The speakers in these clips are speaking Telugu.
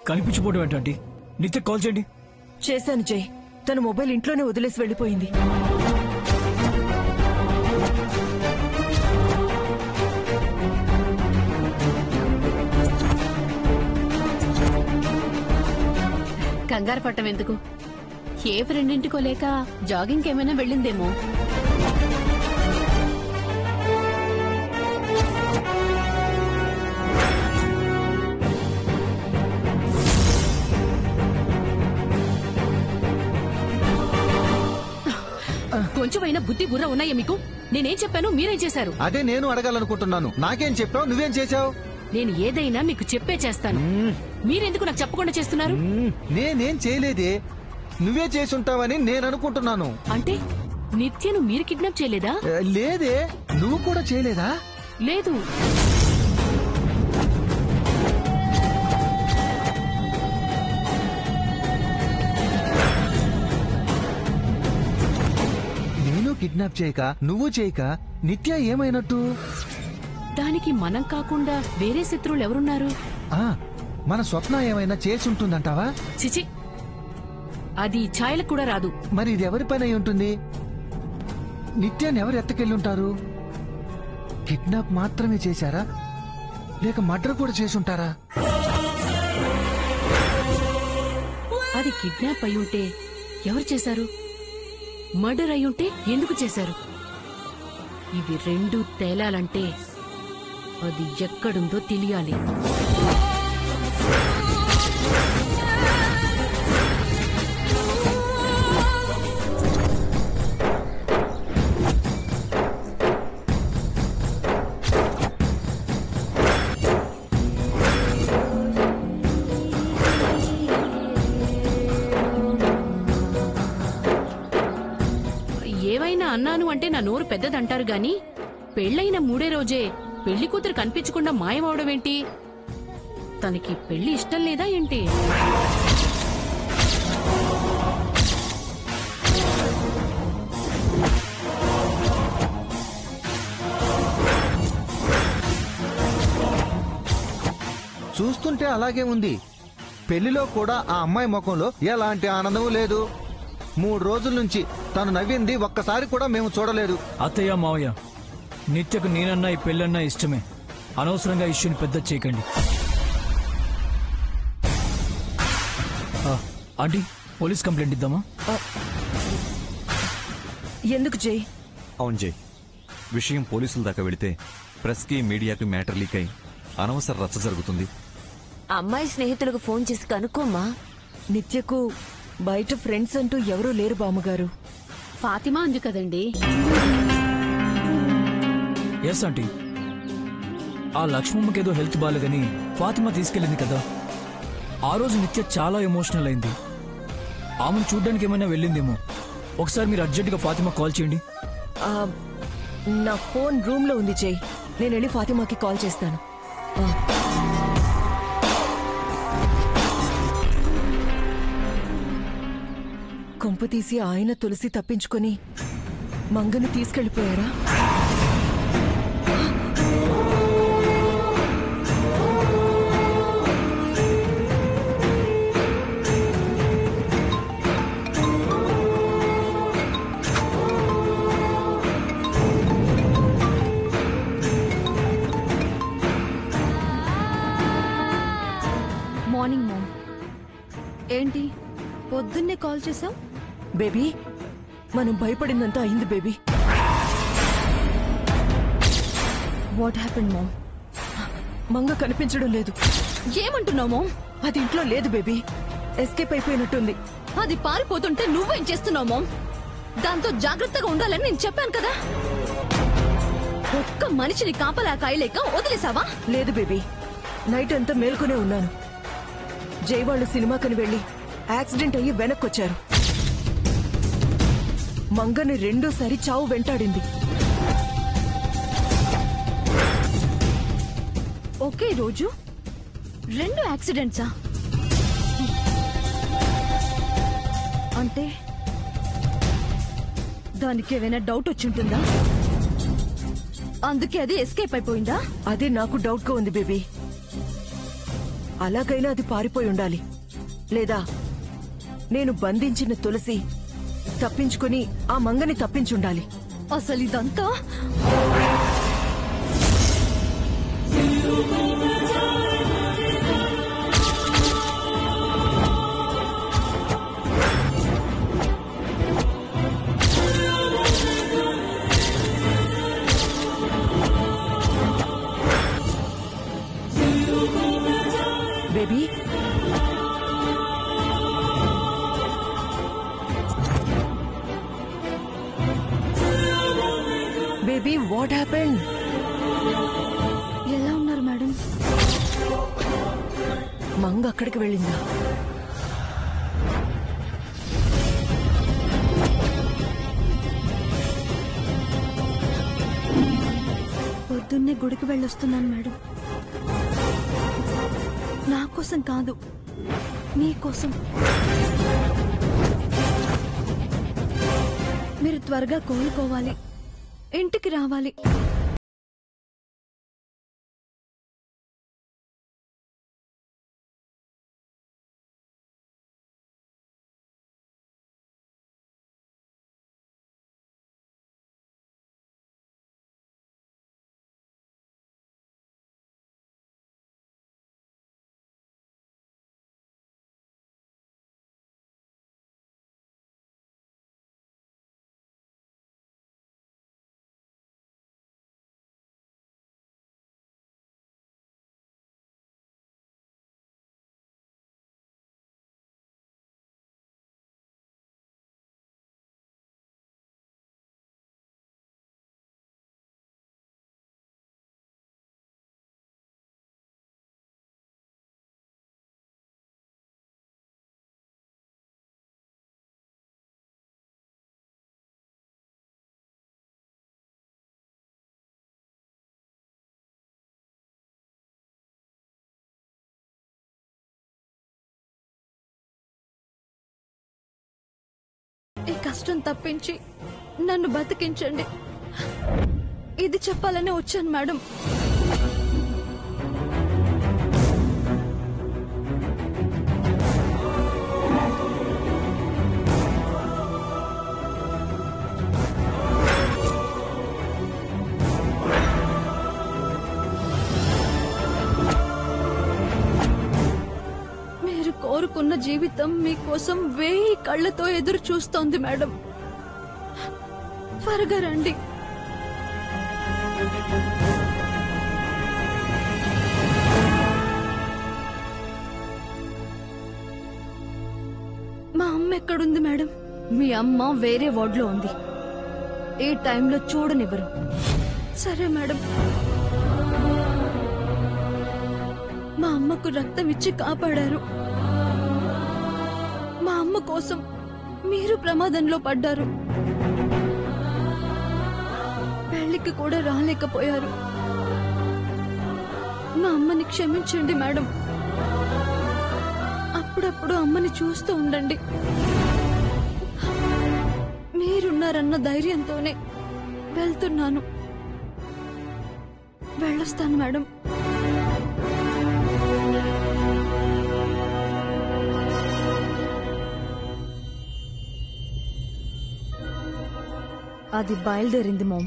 కనిపించిపోవడం ఏంటంటే నిత్య కాల్ చేయండి. చేశాను జై. తన మొబైల్ ఇంట్లోనే వదిలేసి వెళ్ళిపోయింది. కంగారు పట్టం ఎందుకు? ఏ ఫ్రెండింటికో లేక జాగింగ్ ఏమైనా వెళ్ళిందేమో. కొంచెమైనా బుద్ధి బుర్ర ఉన్నాయా మీకు? నేనేం చెప్పాను, మీరేం చేశారు? అదే నేను అడగాలనుకుంటున్నాను. నాకేం చెప్పావు, నువ్వేం చేశావు? నేను ఏదైనా మీకు చెప్పే చేస్తాను. మీరెందుకు నాకు చెప్పకుండా చేస్తున్నారు? నేనేం చేయలేదే, నువ్వే చేసుంటావని నేను అనుకుంటున్నాను. అంటే నిత్యను మీరు కిడ్నాప్ చేయలేదా? లేదే, నువ్వు కూడా చేయలేదా? లేదు. నేను కిడ్నాప్ చేయక, నువ్వు చేయక నిత్య ఏమైనట్టు? దానికి మనం కాకుండా వేరే శత్రువులు ఎవరున్నారు? మన స్వప్న ఏమైనా చేసుంటుందంటావా? చిచి, అది ఛాయలకు కూడా రాదు. మరి ఇది ఎవరి పని అయి ఉంటుంది? నిత్యాన్ని ఎవరు ఎత్తకెళ్ళుంటారు? కిడ్నాప్ మాత్రమే చేశారా, లేక మర్డర్ కూడా చేసుంటారా? అది కిడ్నాప్ అయ్యుంటే ఎవరు చేశారు? మర్డర్ అయ్యుంటే ఎందుకు చేశారు? ఇవి రెండు తేలాలంటే అది ఎక్కడుందో తెలియాలి. ఏవైనా అన్నాను అంటే నా నోరు పెద్దదంటారు గాని పెళ్లైన 3ే రోజే పెళ్లి కూతురు కనిపించకుండా మాయమవడమేంటి? తనకి పెళ్లి ఇష్టం లేదా ఏంటి? చూస్తుంటే అలాగే ఉంది. పెళ్లిలో కూడా ఆ అమ్మాయి ముఖంలో ఎలాంటి ఆనందం లేదు. 3 రోజుల నుంచి తను నవ్వింది ఒక్కసారి కూడా మేము చూడలేదు. అత్తయ్య, మావయ్య, నిత్యకు నేనన్నా ఈ పెళ్ళన్నా ఇష్టమే. అనవసరంగా ఇష్యూని పెద్ద చేయకండి. ఆంటీ, పోలీస్ కంప్లైంట్ ఇద్దామా? ఎందుకు జై? అవును జై, విషయం పోలీసుల దాకా వెళితే ప్రెస్ కి మీడియాకి మ్యాటర్ లీక్ అయి అనవసర రచ్చ జరుగుతుంది. అమ్మాయి స్నేహితులకు ఫోన్ చేసి కనుక్కోమ్మా. నిత్యకు బయట ఫ్రెండ్స్ అంటూ ఎవరూ లేరు బామ్మగారు. ఫాతిమా ఉంది కదండి. ఎస్ ఆంటీ, ఆ లక్ష్మమ్మకి ఏదో హెల్త్ బాగాలేదని ఫాతిమా తీసుకెళ్ళింది కదా. ఆ రోజు నిత్య చాలా ఎమోషనల్ అయింది. ఆమెను చూడ్డానికి ఏమైనా వెళ్ళిందేమో. ఒకసారి మీరు అర్జెంటుగా ఫాతిమా కాల్ చేయండి. నా ఫోన్ రూమ్ లో ఉంది జై. నేను వెళ్ళి ఫాతిమాకి కాల్ చేస్తాను. కొంప తీసి ఆయన తులసి తప్పించుకొని మంగను తీసుకెళ్లిపోయారా? Morning ma'am. ఏంటి పొద్దున్నే కాల్ చేసావు? బేబీ, మనం భయపడిందంతా అయింది baby. What happened mom? Manga కనిపించడం లేదు. ఏమంటున్నావు మామ్? అది ఇంట్లో లేదు బేబీ. ఎస్కేప్ అయిపోయినట్టుంది. అది పారిపోతుంటే నువ్వేం చేస్తున్నావు మామ్? దాంతో జాగ్రత్తగా ఉండాలని నేను చెప్పాను కదా. ఒక్క మనిషిని కాపలా కాయలేక వదిలేసావా? లేదు బేబీ, నైట్ అంతా మేల్కొనే ఉన్నాను. జై వాళ్ళు సినిమాకని వెళ్లి యాక్సిడెంట్ అయ్యి వెనక్కొచ్చారు. మంగని రెండోసారి చావు వెంటాడింది. ఒకే రోజు 2 యాక్సిడెంట్సా? అంటే దానికి ఏమైనా డౌట్ వచ్చింటుందా? అందుకే అది ఎస్కేప్ అయిపోయిందా? అదే నాకు డౌట్ గా ఉంది బేబీ. అలాగైనా అది పారిపోయి ఉండాలి, లేదా నేను బంధించిన తులసి తప్పించుకుని ఆ మంగని తప్పించుండాలి. అసలు ఇదంతా బేబీ, బేబీ, వాట్ హ్యాపెండ్? ఎలా ఉన్నారు మేడం? మంగ అక్కడికి వెళ్ళిందా? పొద్దున్నే గుడికి వెళ్ళొస్తున్నాను మేడం. నా కోసం కాదు, మీకోసం. మీరు త్వరగా కోలుకోవాలి, ఇంటికి రావాలి. ఈ కష్టం తప్పించి నన్ను బతికించండి, ఇది చెప్పాలని వచ్చాను మేడం. కోరుకున్న జీవితం మీకోసం 1000 కళ్ళతో ఎదురు చూస్తోంది మేడం. త్వరగా రండి. మా అమ్మ ఎక్కడుంది మేడం? మీ అమ్మ వేరే వార్డులో ఉంది, ఈ టైంలో చూడనివ్వరు. సరే మేడం. మా అమ్మకు రక్తం ఇచ్చి కాపాడారు. మా అమ్మ కోసం మీరు ప్రమాదంలో పడ్డారు, పెళ్లికి కూడా రాలేకపోయారు. మా అమ్మని క్షమించండి మేడం. అప్పుడప్పుడు అమ్మని చూస్తూ ఉండండి. మీరున్నారన్న ధైర్యంతోనే వెళ్తున్నాను. వెళ్ళొస్తాను మేడం. అది బయలుదేరింది మామ్.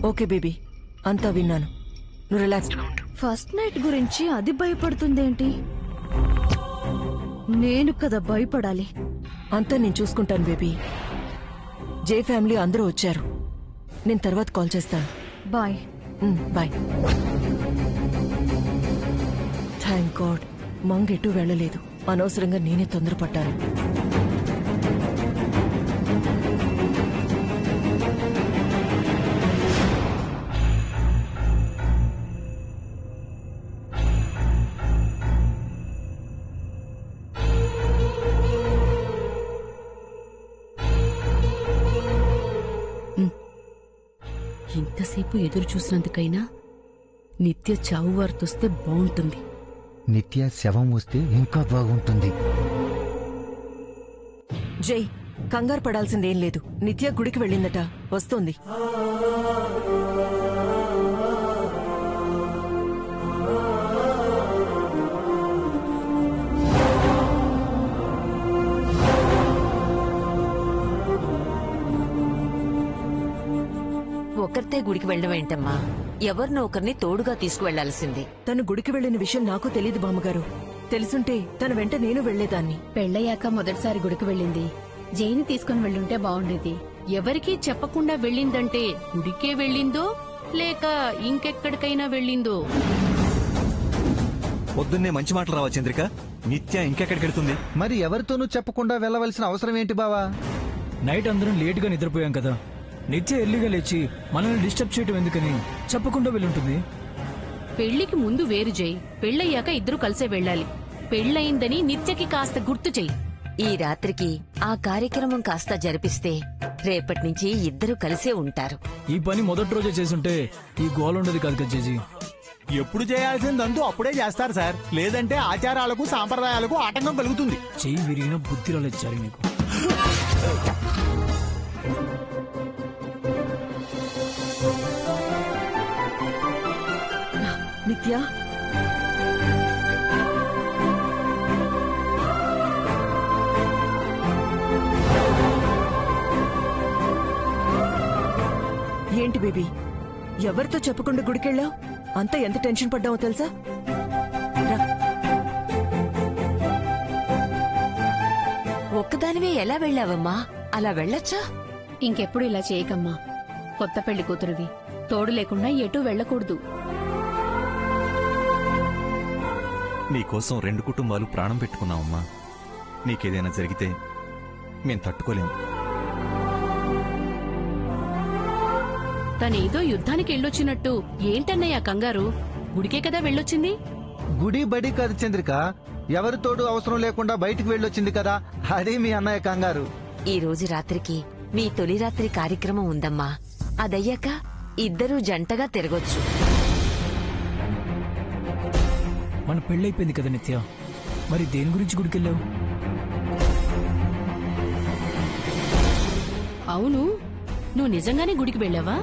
ఓకే బేబీ, అంతా విన్నాను. నువ్వు రిలాక్స్. ఫస్ట్ నైట్ గురించి అది భయపడుతుందేంటి? నేను కదా భయపడాలి. అంతా నేను చూసుకుంటాను బేబీ. జే ఫ్యామిలీ అందరూ వచ్చారు. నేను తర్వాత కాల్ చేస్తాను. Bye. Bye. Thank god, Manga ఎటు వెళ్ళలేదు. అనవసరంగా నేనే తొందరపడ్డాను. ఇంతసేపు ఎదురు చూసినందుకైనా నిత్య చావు వార్తొస్తే బాగుంటుంది. నిత్య శవం వస్తే ఇంకా బాగుంటుంది. జై, కంగారు పడాల్సిందేం లేదు. నిత్య గుడికి వెళ్ళిందట, వస్తోంది. ఒక్కతే గుడికి వెళ్ళడం ఏంటమ్మా? ఎవరినో ఒకరిని తోడుగా తీసుకువెళ్లాల్సింది. తను గుడికి వెళ్లిన విషయం నాకు తెలియదు బామ్మగారు. తెలుసుంటే తన వెంట నేను వెళ్లేదాన్ని. పెళ్ళయ్యాక మొదటిసారి గుడికి వెళ్ళింది. జైని తీసుకుని వెళ్ళుంటే బాగుండేది. ఎవరికీ చెప్పకుండా వెళ్ళిందంటే గుడికే వెళ్ళిందో లేక ఇంకెక్కడికైనా వెళ్ళిందో? పొద్దున్నే మంచి మాటలు రావా చంద్రిక? నిత్య ఇంకెక్కడికి వెళ్తుంది? మరి ఎవరితోనూ చెప్పకుండా వెళ్ళవలసిన అవసరం ఏంటి బావా? నైట్ అందరం లేటుగా నిద్రపోయాం కదా. నిత్య ఎర్లీగా లేచి మనల్ని డిస్టర్బ్ చేయటం ఎందుకని చెప్పకుండా వెళ్ళుంటుంది. పెళ్లికి ముందు వేరు జై, పెళ్ళయ్యాక ఇద్దరు కలిసే వెళ్ళాలి. పెళ్ళయిందని నిత్యకి కాస్త గుర్తు చెయ్యి. ఈ రాత్రికి ఆ కార్యక్రమం కాస్త జరిపిస్తే రేపటి నుంచి ఇద్దరు కలిసే ఉంటారు. ఈ పని మొదటి రోజే చేసుంటే ఈ గోల ఉండదు కాదు కదా జేజీ. ఎప్పుడు చేయాల్సిందంటూ అప్పుడే చేస్తారు సార్. లేదంటే ఆచారాలకు సాంప్రదాయాలకు ఆటంకం కలుగుతుంది. చెయ్యి విరిగిన బుద్ధి రాలేచ్చారు నీకు. నిత్య, ఏంటి బేబీ, ఎవరితో చెప్పకుండా గుడికెళ్ళావు? అంతా ఎంత టెన్షన్ పడ్డావో తెలుసా? రా. ఒక్కదానివే ఎలా వెళ్ళావమ్మా? అలా వెళ్ళొచ్చా? ఇంకెప్పుడు ఇలా చేయకమ్మా. కొత్త పెళ్లి కూతురువి, తోడు లేకుండా ఎటూ వెళ్ళకూడదు. నీకోసం 2 కుటుంబాలు ప్రాణం పెట్టుకున్నామమ్మా. నీకేదైనా జరిగితే మేం తట్టుకోలేము. తనేదో యుద్ధానికి వెళ్ళొచ్చినట్టు ఏంటన్నయ్య కంగారు? గుడికే కదా వెళ్ళొచ్చింది. గుడి బడి కాదు చంద్రిక, ఎవరి తోడు అవసరం లేకుండా బయటికి వెళ్ళొచ్చింది కదా, అదే మీ అన్నయ్య కంగారు. ఈ రోజు రాత్రికి మీ తొలి రాత్రి కార్యక్రమం ఉందమ్మా. అదయ్యాక ఇద్దరూ జంటగా తిరగొచ్చు. మన పెళ్ళైపోయింది కదా నిత్య, మరి దేని గురించి గుడికెళ్ళావు? అవును, నువ్వు నిజంగానే గుడికి వెళ్ళావా?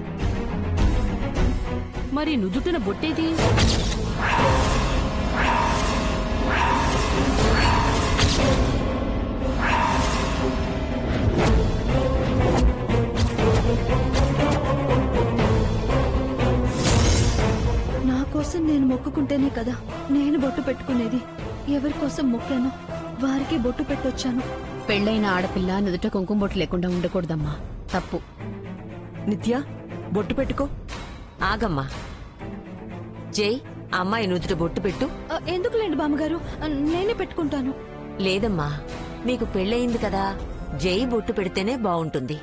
మరి నుదుటిన బొట్టేది? నా కోసం నేను మొక్కుకుంటేనే కదా నేను బొట్టు పెట్టుకునేది. ఎవరి కోసం మొక్కాను వారికి బొట్టు పెట్టొచ్చాను. పెళ్ళైన ఆడపిల్ల నుదుట కుంకుమ బొట్టు లేకుండా ఉండకూడదమ్మా, తప్పు. నిత్య, బొట్టు పెట్టుకో. ఆగమ్మా. జై, అమ్మాయి నుదుట బొట్టు పెట్టు. ఎందుకులేండి బామ్మగారు, నేనే పెట్టుకుంటాను. లేదమ్మా, మీకు పెళ్ళయింది కదా, జై బొట్టు పెడితేనే బావుంటుంది.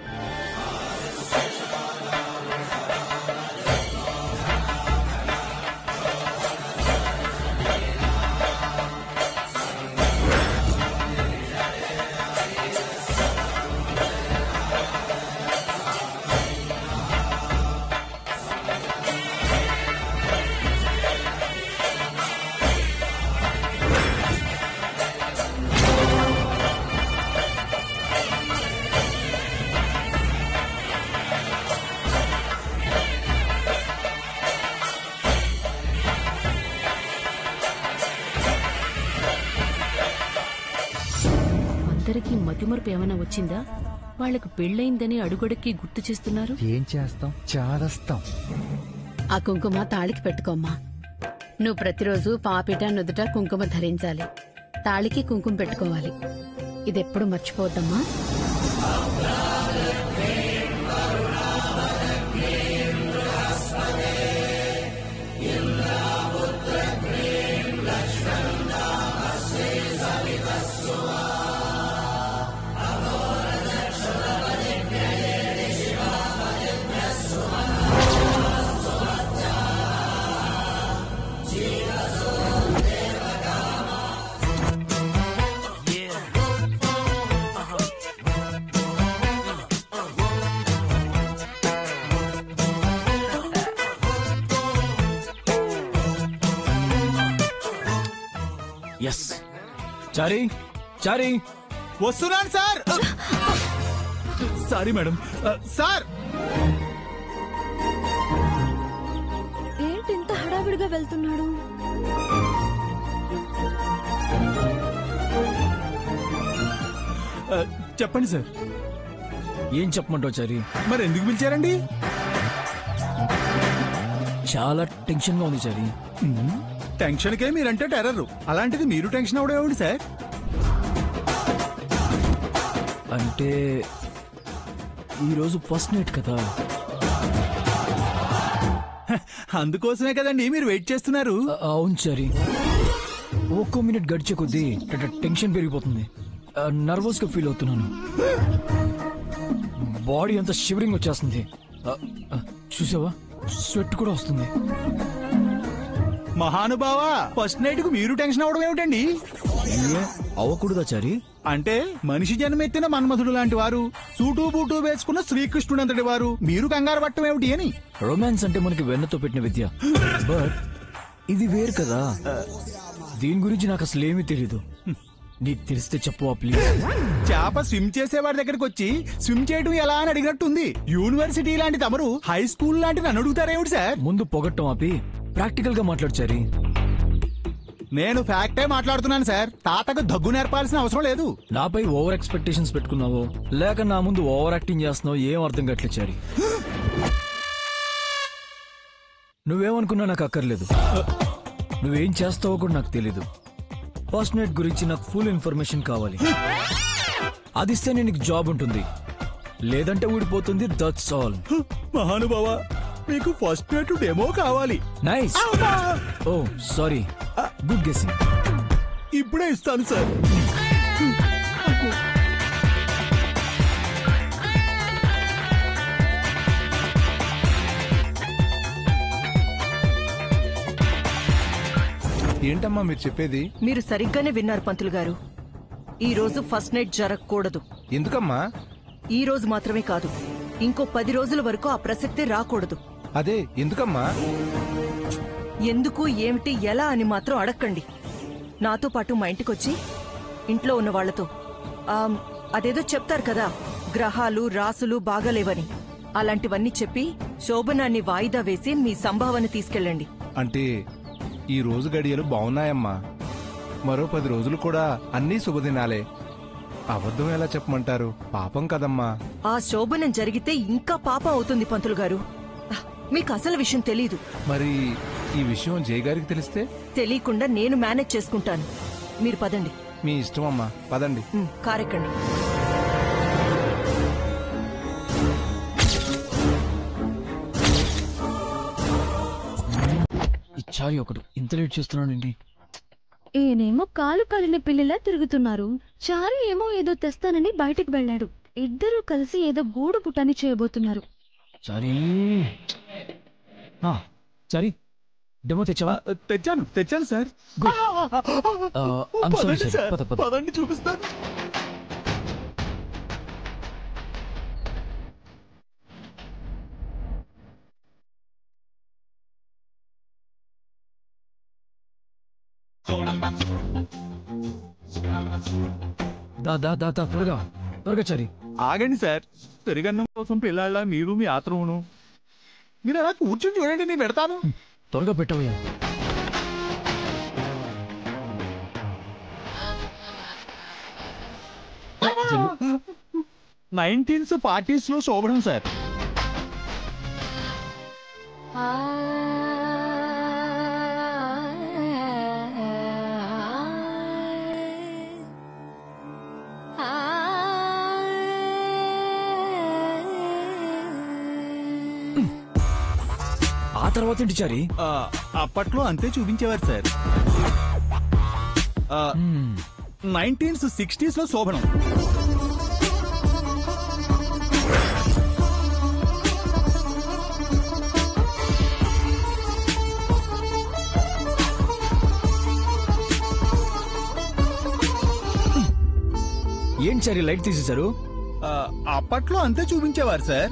అందరికీ మతిమరుపు ఏమైనా వచ్చిందా? వాళ్లకు పెళ్ళయిందని అడుగడుక్కి గుర్తు చేస్తున్నారు. ఏం చేస్తాం, చాదస్తాం. ఆ కుంకుమ తాళికి పెట్టుకోమ్మా. నువ్వు ప్రతిరోజు పాపిట నుదుట కుంకుమ ధరించాలి. తాళికి కుంకుమ పెట్టుకోవాలి. ఇదెప్పుడు మర్చిపోవద్దమ్మా. ఎస్, చారీ చారీ, వస్తున్నాను సార్. Sorry madam. సార్, ఏంటి ఇంత హడావిడిగా వెళ్తున్నాడు? చెప్పండి సార్. ఏం చెప్పమంటావు చారీ? మరి ఎందుకు పిలిచారండి? చాలా టెన్షన్ గా ఉంది చారి. టెన్షన్కే మీరంటే టెర్రర్, అలాంటిది మీరు టెన్షన్ అవడం ఏమిటి సార్? అంటే ఈరోజు ఫస్ట్ నైట్ కదా. అందుకోసమే కదండి మీరు వెయిట్ చేస్తున్నారు. అవును చారి, ఒక్కో మినిట్ గడిచే కొద్దీ టెన్షన్ పెరిగిపోతుంది. నర్వస్ గా ఫీల్ అవుతున్నాను. బాడీ అంతా షివరింగ్ వచ్చేస్తుంది. చూసావా, స్వెట్ కూడా వస్తుంది. మహానుభావా, ఫస్ట్ నైట్ కు మీరు టెన్షన్ అవడం ఏమిటండి? అవ్వకూడదా చారి? అంటే మనిషి జన్మెత్తిన మన్మధుడు లాంటి వారు, సూటు బూటు వేసుకున్న శ్రీకృష్ణుడు అంతటి వారు, మీరు కంగారు పట్టడం ఏమిటి అని. రొమాన్స్ అంటే మనకి వెన్నతో పెట్టిన విద్య, బట్ ఇది వేరు కదా. దీని గురించి నాకు అసలు ఏమీ తెలీదు. నీకు తెలిస్తే చెప్పవా ప్లీజ్? చేప స్విమ్ చేసేవాడి దగ్గరికి వచ్చి స్విమ్ చేయడం ఎలా అని అడిగినట్టుంది. యూనివర్సిటీ లాంటి తమరు హై స్కూల్ లాంటి నన్ను అడుగుతారేమిటి సార్? ముందు పొగట్టం ఆపి ప్రాక్టికల్ గా మాట్లాడు చారి. నేను ఫ్యాక్టే మాట్లాడుతున్నాను సార్. తాతకు దగ్గు నేర్పాల్సిన అవసరం లేదు. నాపై ఓవర్ ఎక్స్పెక్టేషన్స్ పెట్టుకున్నావో లేక నా ముందు ఓవర్ యాక్టింగ్ చేస్తున్నావో ఏం అర్థం కావట్లేదు చారి. నువ్వేమనుకున్నా నాకు అక్కర్లేదు. నువ్వేం చేస్తావో కూడా నాకు తెలీదు. ఫస్ట్ నైట్ గురించి నాకు ఫుల్ ఇన్ఫర్మేషన్ కావాలి. అది ఇస్తేనే నీకు జాబ్ ఉంటుంది, లేదంటే ఊడిపోతుంది. That's all. మహానుభావా, మీకు ఫస్ట్ నైట్ డెమో కావాలి. Nice. Oh sorry, good guessing. ఇప్పుడే ఇస్తాను సార్. ఏంటమ్మా మీరు చెప్పేది? మీరు సరిగ్గానే విన్నారు పంతులు గారు. ఈ రోజు ఫస్ట్ నైట్ జరగకూడదు. ఎందుకమ్మా? ఈ రోజు మాత్రమే కాదు, ఇంకో 10 రోజుల వరకు ఆ ప్రసక్తే రాకూడదు. అదే ఎందుకమ్మా? ఎందుకు, ఏమిటి, ఎలా అని మాత్రం అడక్కండి. నాతో పాటు మా ఇంటికొచ్చి ఇంట్లో ఉన్న వాళ్లతో అదేదో చెప్తారు కదా, గ్రహాలు రాసులు బాగాలేవని, అలాంటివన్నీ చెప్పి శోభనాన్ని వాయిదా వేసి మీ సంభావన తీసుకెళ్ళండి. అంటే ఈ రోజు గడియలు బాగున్నాయమ్మా. మరో 10 రోజులు కూడా అన్నీ శుభదినాలే. అబద్ధం ఎలా చెప్పమంటారు? పాపం కదమ్మా. ఆ శోభనం జరిగితే ఇంకా పాపం అవుతుంది పంతులు గారు. మీకు అసలు విషయం తెలీదు. మరి ఈ విషయం జయ గారికి తెలిస్తే? తెలియకుండా నేను మేనేజ్ చేసుకుంటాను. మీరు పదండి. మీ ఇష్టం అమ్మా, పదండి. కారెక్కండి. చారి ఒకడు ఇంత లేట్ చేస్తున్నాడండి. ఈయనేమో కాలు కాలిన పిల్లిలా తిరుగుతున్నారు. చారి ఏమో ఏదో తెస్తానని బయటికి వెళ్ళాడు. ఇద్దరూ కలిసి ఏదో గూడు పుట్టని చేయబోతున్నారు. చారి చారి, డెమో తెచ్చావా? తెచ్చాను సార్. పదండి చూపిస్తాను. త్వరగా త్వరగా చారి. ఆగండి సార్. పెరుగన్నం కోసం పిల్లాళ్ళ మీరు మీ ఆత్రమును. మీరు అలా కూర్చొని చూడండి, నేను పెడతాను. త్వరగా పెట్టవయ్యా. నైన్టీన్స్ పార్టీస్ లో శోభనం సార్. ఆ తర్వాత ఏంటి చారి? అప్పట్లో అంతే చూపించేవారు సార్. 1960s లో శోభనం. ఏంటి చారి లైట్ తీసేశారు? అప్పట్లో అంతే చూపించేవారు సార్.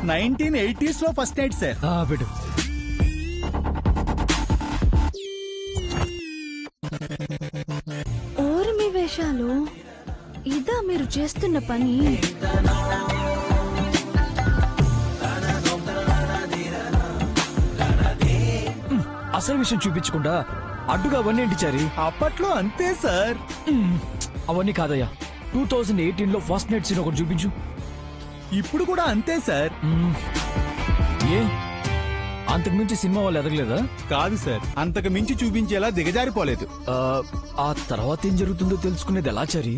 1980s లో ఫస్ట్ నైట్ సార్. పెట్టు. ఓర్మి వేషాలు, ఇదా మీరు చేస్తున్న పని? అసలు విషయం చూపించకుండా అడ్డుగా అవన్నీ ఏంటి చారి? అప్పట్లో అంతే సార్. అవన్నీ కాదయ్యా, 2018లో ఫస్ట్ నైట్ సీన్ ఒకటి చూపించు. ఇప్పుడు కూడా అంతే సార్. ఏ అంతకు మించి సినిమా వాళ్ళు ఎదగలేదా? కాదు సార్, అంతకు మించి చూపించేలా దిగజారిపోలేదు. ఆ తర్వాత ఏం జరుగుతుందో తెలుసుకునేది ఎలా చారి?